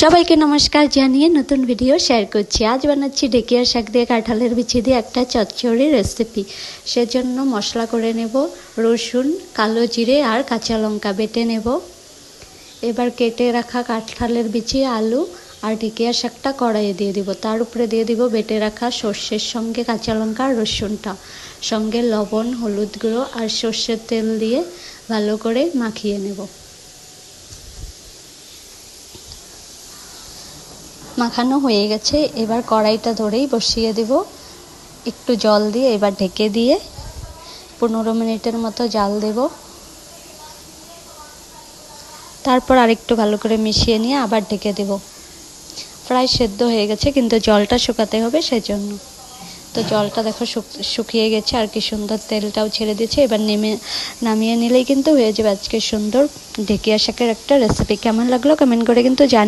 সবাইকে নমস্কার জানিয়ে নতুন ভিডিও শেয়ার করছি। আজ বানাচ্ছি ঢেকিয়া শাক দিয়ে কাঁঠালের বিচি দিয়ে একটা চচ্চড়ি রেসিপি। সেজন্য মশলা করে নেব রসুন, কালো জিরে আর কাঁচা লঙ্কা বেটে নেব। এবার কেটে রাখা কাঁঠালের বিচি, আলু আর ঢেকিয়া শাকটা কড়াইয়ে দিয়ে দিব। তার উপরে দিয়ে দিব বেটে রাখা সর্ষের সঙ্গে কাঁচা লঙ্কা আর রসুনটা, সঙ্গে লবণ, হলুদ গুঁড়ো আর সর্ষের তেল দিয়ে ভালো করে মাখিয়ে নেব। মাখানো হয়ে গেছে, এবার কড়াইটা ধরেই বসিয়ে দেব। একটু জল দিয়ে এবার ঢেকে দিয়ে 15 মিনিটের মতো জাল দেব। তারপর আরেকটু ভালো করে মিশিয়ে নিয়ে আবার ঢেকে দেব। প্রায় সেদ্ধ হয়ে গেছে, কিন্তু জলটা শুকাতে হবে সেজন্য। তো জলটা দেখো শুকিয়ে গেছে আর কি সুন্দর তেলটাও ছেড়ে দিয়েছে। এবার নামিয়ে নিলেই কিন্তু হয়ে যাবে আজকে সুন্দর ঢেকিয়া শাকের একটা রেসিপি। কেমন লাগলো কমেন্ট করে কিন্তু জানিও।